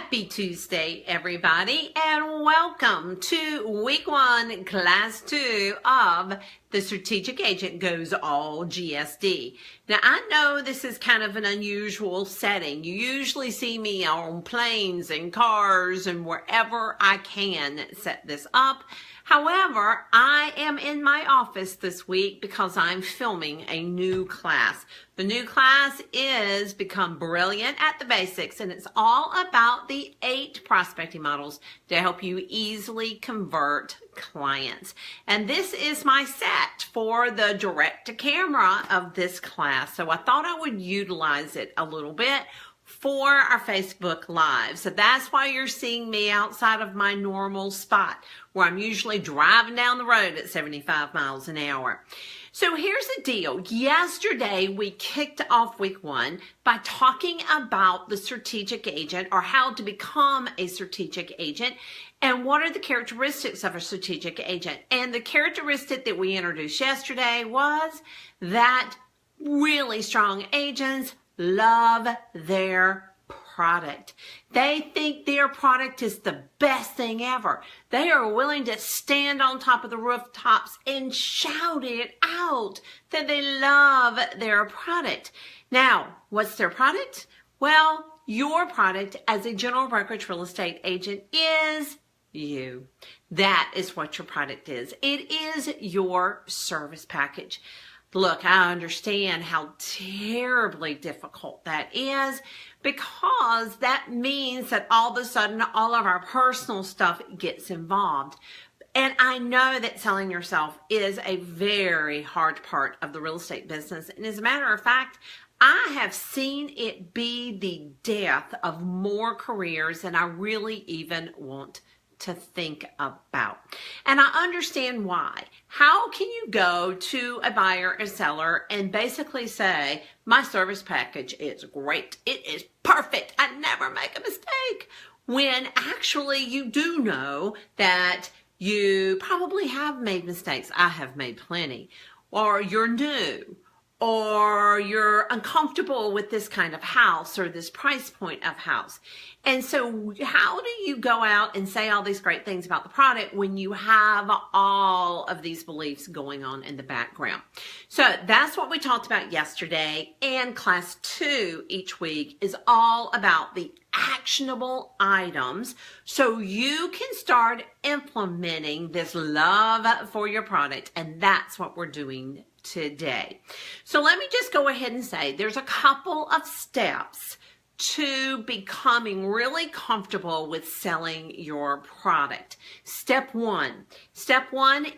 Happy Tuesday, everybody, and welcome to week 1, class 2 of the Strategic Agent Goes All GSD. Now, I know this is kind of an unusual setting. You usually see me on planes and cars and wherever I can set this up. However, I am in my office this week because I'm filming a new class. The new class is Become Brilliant at the Basics, and it's all about the 8 prospecting models to help you easily convert clients. And this is my set for the direct to camera of this class. So I thought I would utilize it a little bit for our Facebook Live. So that's why you're seeing me outside of my normal spot where I'm usually driving down the road at 75 miles an hour. So here's the deal. Yesterday, we kicked off week 1 by talking about the strategic agent, or how to become a strategic agent, and what are the characteristics of a strategic agent. And the characteristic that we introduced yesterday was that really strong agents love their product. They think their product is the best thing ever. They are willing to stand on top of the rooftops and shout it out that they love their product. Now, what's their product? Well, your product as a general brokerage real estate agent is you. That is what your product is. It is your service package. Look, I understand how terribly difficult that is, because that means that all of a sudden all of our personal stuff gets involved. And I know that selling yourself is a very hard part of the real estate business. And as a matter of fact, I have seen it be the death of more careers than I really even want to think about. And I understand why. How can you go to a buyer or seller and basically say, my service package is great, it is perfect, I never make a mistake, when actually you do know that you probably have made mistakes. I have made plenty. Or you're new, or you're uncomfortable with this kind of house or this price point of house. And so how do you go out and say all these great things about the product when you have all of these beliefs going on in the background? So that's what we talked about yesterday. And class 2 each week is all about the actionable items so you can start implementing this love for your product. And that's what we're doing today. So let me just go ahead and say there's a couple of steps to becoming really comfortable with selling your product. Step one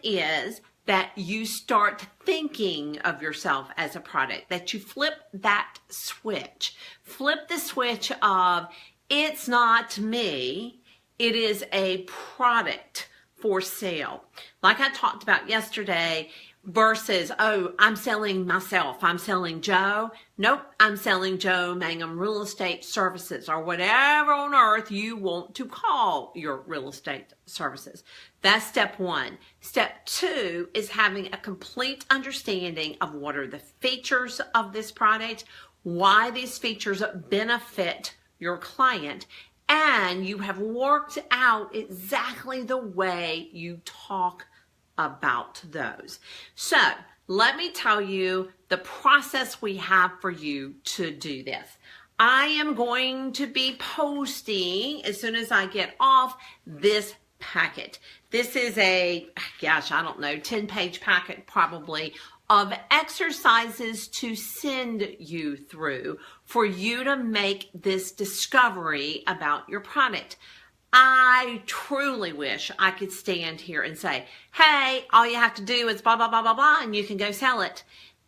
is that you start thinking of yourself as a product, that you flip that switch. Flip the switch of, it's not me, it is a product for sale. Like I talked about yesterday, versus, oh, I'm selling myself, I'm selling Joe. Nope, I'm selling Joe Mangum Real Estate Services, or whatever on earth you want to call your real estate services. That's step 1. Step 2 is having a complete understanding of what are the features of this product, why these features benefit your client, and you have worked out exactly the way you talk about those. So let me tell you the process we have for you to do this. I am going to be posting, as soon as I get off, this packet. This is a, gosh, I don't know, 10-page packet probably of exercises to send you through for you to make this discovery about your product. I truly wish I could stand here and say, hey, all you have to do is blah, blah, blah, blah, blah, and you can go sell it.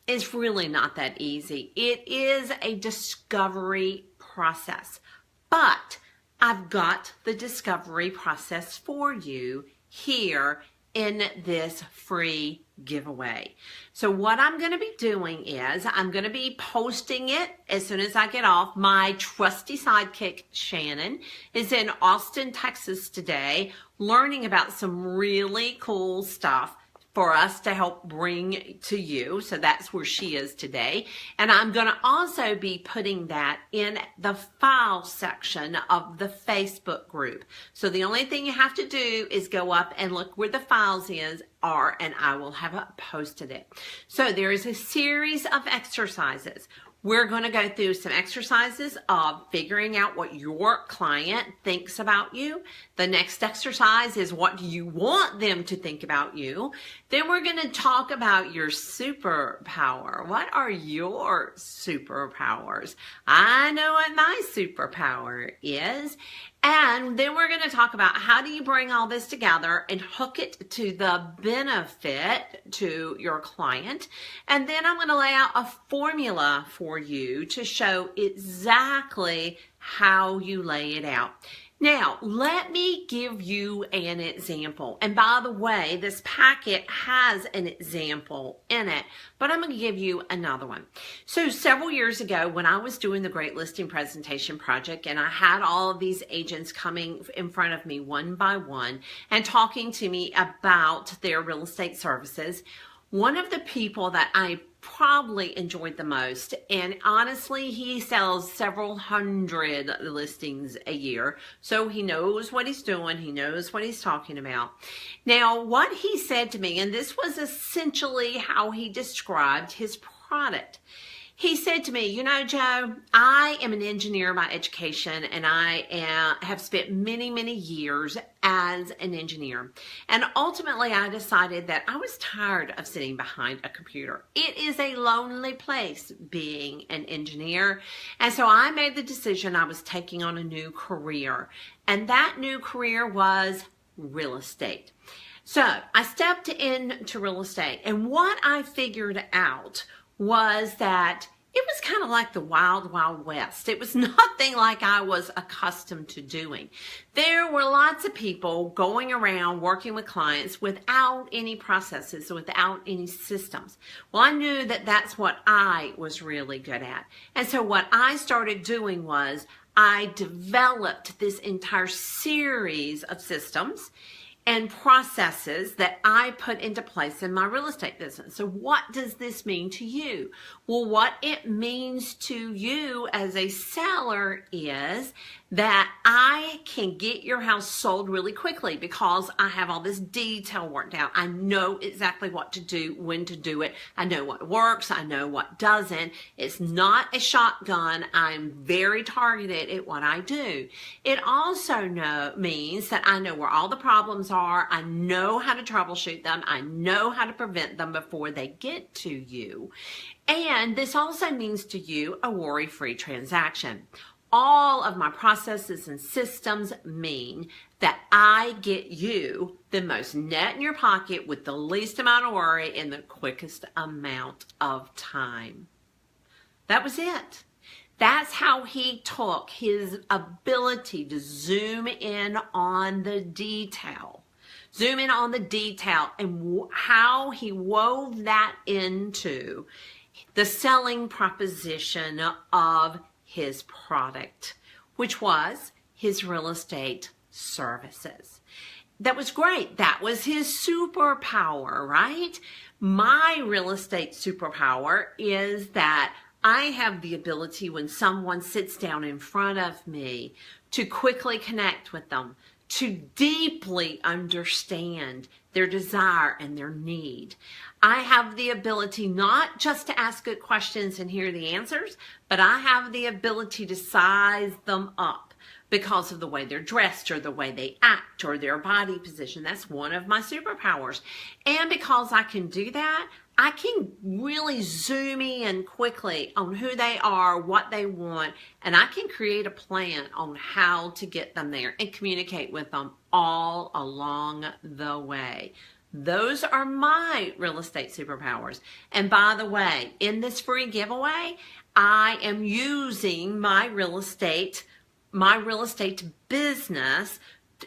It's really not that easy. It is a discovery process. But I've got the discovery process for you here in this free giveaway. So what I'm going to be doing is I'm going to be posting it as soon as I get off. My trusty sidekick, Shannon, is in Austin, Texas today, learning about some really cool stuff for us to help bring to you. So that's where she is today. And I'm going to also be putting that in the file section of the Facebook group. So the only thing you have to do is go up and look where the files are, and I will have posted it. So there is a series of exercises. We're going to go through some exercises of figuring out what your client thinks about you. The next exercise is what do you want them to think about you. Then we're going to talk about your superpower. What are your superpowers? I know what my superpower is. And then we're going to talk about how do you bring all this together and hook it to the benefit to your client. And then I'm going to lay out a formula for you to show exactly how you lay it out. Now, let me give you an example. And by the way, this packet has an example in it, but I'm going to give you another one. So several years ago, when I was doing the Great Listing Presentation Project, and I had all of these agents coming in front of me one by one and talking to me about their real estate services, one of the people that I probably enjoyed the most, and honestly, he sells several hundred listings a year, so he knows what he's doing, he knows what he's talking about. Now, what he said to me, and this was essentially how he described his product. He said to me, you know, Joe, I am an engineer by education, and I have spent many, many years as an engineer. And ultimately, I decided that I was tired of sitting behind a computer. It is a lonely place being an engineer. And so I made the decision I was taking on a new career. And that new career was real estate. So I stepped into real estate, and what I figured out was that it was kind of like the wild, wild west. It was nothing like I was accustomed to doing. There were lots of people going around working with clients without any processes, without any systems. Well, I knew that that's what I was really good at. And so what I started doing was I developed this entire series of systems and processes that I put into place in my real estate business. So what does this mean to you? Well, what it means to you as a seller is that I can get your house sold really quickly because I have all this detail worked out. I know exactly what to do, when to do it. I know what works. I know what doesn't. It's not a shotgun. I'm very targeted at what I do. It also means that I know where all the problems are. I know how to troubleshoot them. I know how to prevent them before they get to you. And this also means to you a worry-free transaction. All of my processes and systems mean that I get you the most net in your pocket with the least amount of worry in the quickest amount of time. That was it. That's how he took his ability to zoom in on the detail. Zoom in on the detail and how he wove that into the selling proposition of his product, which was his real estate services. That was great. That was his superpower, right? My real estate superpower is that I have the ability when someone sits down in front of me to quickly connect with them, to deeply understand their desire and their need. I have the ability not just to ask good questions and hear the answers, but I have the ability to size them up because of the way they're dressed or the way they act or their body position. That's one of my superpowers. And because I can do that, I can really zoom in quickly on who they are, what they want, and I can create a plan on how to get them there and communicate with them all along the way. Those are my real estate superpowers. And by the way, in this free giveaway, I am using my real estate business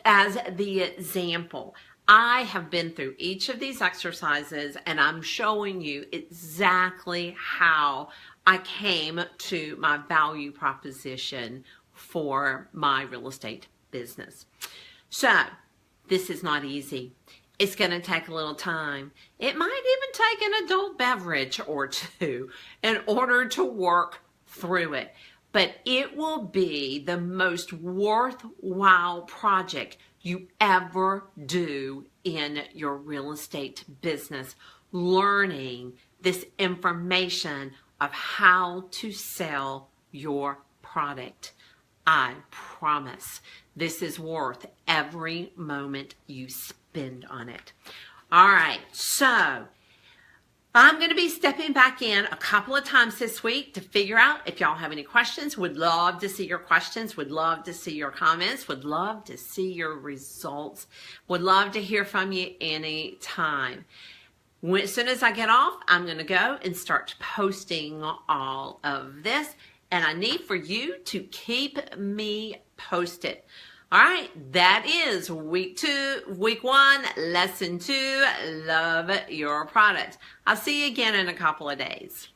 as the example. I have been through each of these exercises and I'm showing you exactly how I came to my value proposition for my real estate business. So this is not easy. It's going to take a little time. It might even take an adult beverage or two in order to work through it. But it will be the most worthwhile project you ever do in your real estate business, learning this information of how to sell your product. I promise this is worth every moment you spend on it. All right, so I'm going to be stepping back in a couple of times this week to figure out if y'all have any questions. Would love to see your questions. Would love to see your comments. Would love to see your results. Would love to hear from you anytime. As soon as I get off, I'm going to go and start posting all of this. And I need for you to keep me posted. All right, that is week 1, lesson 2, love your product. I'll see you again in a couple of days.